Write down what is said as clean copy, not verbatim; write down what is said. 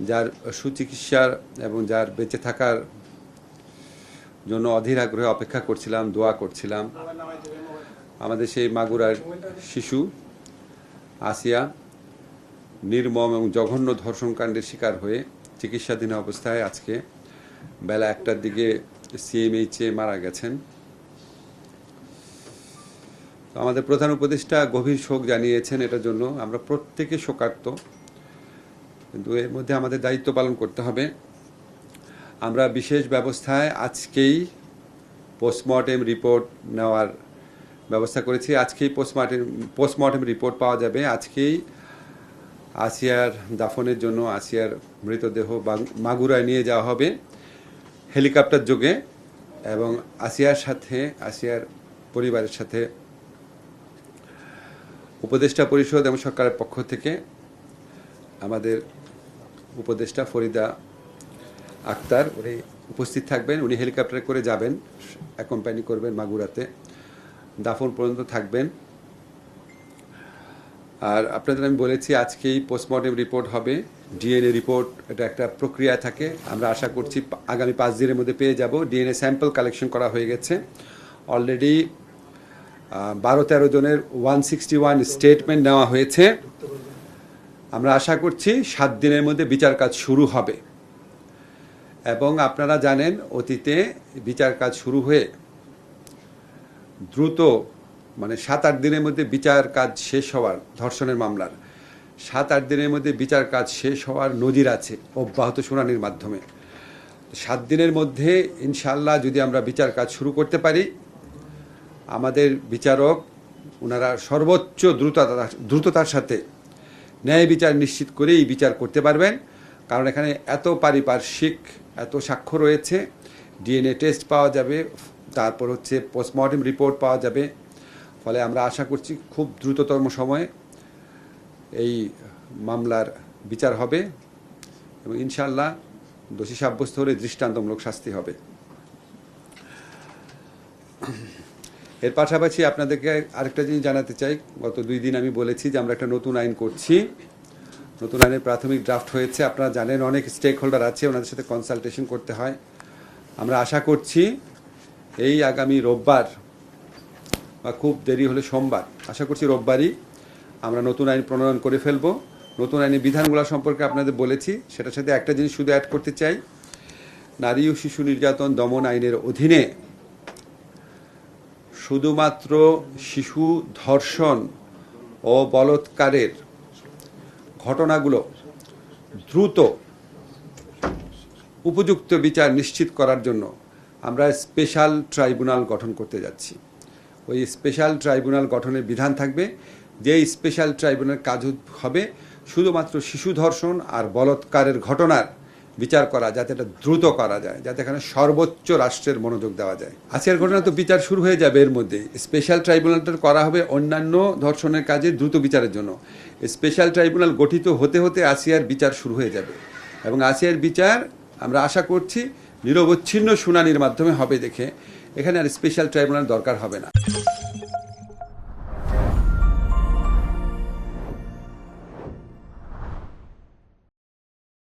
যার সুচিকিৎসার এবং যার বেঁচে থাকার জন্য অধীর আগ্রহে অপেক্ষা করছিলাম, দোয়া করছিলাম। আমাদের সেই মাগুরার শিশু আসিয়া নির্মম এবং জঘন্য ধর্ষণকাণ্ডের শিকার হয়ে চিকিৎসাধীন অবস্থায় আজকে বেলা 1টার দিকে সিএমএইচে মারা গেছেন। আমাদের প্রধান উপদেষ্টা গভীর শোক জানিয়েছেন, এটার জন্য আমরা প্রত্যেকে শোকার্ত, কিন্তু এর মধ্যে আমাদের দায়িত্ব পালন করতে হবে। আমরা বিশেষ ব্যবস্থায় আজকেই পোস্টমর্টেম রিপোর্ট নেওয়ার ব্যবস্থা করেছি। আজকেই পোস্টমর্টেম রিপোর্ট পাওয়া যাবে। আজকেই আসিয়ার দাফনের জন্য আসিয়ার মৃতদেহ মাগুরায় নিয়ে যাওয়া হবে হেলিকপ্টার যোগে, এবং আসিয়ার পরিবারের সাথে উপদেষ্টা পরিষদ এবং সরকারের পক্ষ থেকে আমাদের উপদেষ্টা ফরিদা আক্তার উনি উপস্থিত থাকবেন। উনি হেলিকপ্টারে করে যাবেন, অ্যাকম্পানি করবেন মাগুরাতে, দাফন পর্যন্ত থাকবেন। আর আপনাদের আমি বলেছি আজকেই পোস্টমর্টেম রিপোর্ট হবে, ডিএনএ রিপোর্ট, এটা একটা প্রক্রিয়া থাকে। আমরা আশা করছি আগামী 5 দিনের মধ্যে পেয়ে যাব। ডিএনএ স্যাম্পল কালেকশন করা হয়ে গেছে অলরেডি। 12-13 জনের 161 স্টেটমেন্ট নেওয়া হয়েছে। আমরা আশা করছি 7 দিনের মধ্যে বিচার কাজ শুরু হবে। এবং আপনারা জানেন অতীতে বিচার কাজ শুরু হয়ে দ্রুত 7-8 দিনের মধ্যে বিচার কাজ শেষ হওয়ার, ধর্ষণের মামলার 7-8 দিনের মধ্যে বিচার কাজ শেষ হওয়ার নজির আছে অব্যাহত শুনানির মাধ্যমে। 7 দিনের মধ্যে ইনশাআল্লাহ যদি আমরা বিচার কাজ শুরু করতে পারি, আমাদের বিচারক ওনারা সর্বোচ্চ দ্রুততার সাথে ন্যায় বিচার নিশ্চিত করেই বিচার করতে পারবেন। কারণ এখানে এত পারিপার্শ্বিক, এত সাক্ষ্য রয়েছে, ডিএনএ টেস্ট পাওয়া যাবে, তারপর পোস্টমর্টেম রিপোর্ট পাওয়া যাবে। ফলে আমরা আশা করছি খুব দ্রুততম সময়ে এই মামলার বিচার হবে এবং ইনশাআল্লাহ দোষী সাব্যস্ত হলে দৃষ্টান্তমূলক শাস্তি হবে। এর পাশাপাশি আপনাদেরকে আরেকটা জিনিস জানাতে চাই। গত 2 দিন আমি বলেছি যে আমরা একটা নতুন আইন করছি। নতুন আইনের প্রাথমিক ড্রাফট হয়েছে। আপনারা জানেন অনেক স্টেক হোল্ডার আছে, ওনাদের সাথে কনসালটেশন করতে হয়। আমরা আশা করছি এই আগামী রোববার বা খুব দেরি হলে সোমবার, আশা করছি রোববারই আমরা নতুন আইন প্রণয়ন করে ফেলব। নতুন আইনের বিধানগুলো সম্পর্কে আপনাদের বলেছি। সেটার সাথে একটা জিনিস শুধু অ্যাড করতে চাই, নারী ও শিশু নির্যাতন দমন আইনের অধীনে শুধুমাত্র শিশু ধর্ষণ ও বলৎকারের ঘটনাগুলো দ্রুত উপযুক্ত বিচার নিশ্চিত করার জন্য আমরা স্পেশাল ট্রাইব্যুনাল গঠন করতে যাচ্ছি। ওই স্পেশাল ট্রাইব্যুনাল গঠনের বিধান থাকবে, যেই স্পেশাল ট্রাইব্যুনাল কাজ হবে শুধুমাত্র শিশু ধর্ষণ আর বলৎকারের ঘটনার বিচার করা, যাতে এটা দ্রুত করা যায়, যাতে এখানে সর্বোচ্চ রাষ্ট্রের মনোযোগ দেওয়া যায়। আজকের ঘটনা তো বিচার শুরু হয়ে যাবে, এর মধ্যে স্পেশাল ট্রাইব্যুনালটা করা হবে অন্যান্য ধর্ষণের কাজে দ্রুত বিচারের জন্য। স্পেশাল ট্রাইব্যুনাল গঠিত হতে হতে আসিয়ার বিচার শুরু হয়ে যাবে এবং আসিয়ার বিচার আমরা আশা করছি নিরবচ্ছিন্ন শুনানির মাধ্যমে হবে দেখে এখানে আর স্পেশাল ট্রাইব্যুনাল দরকার হবে না।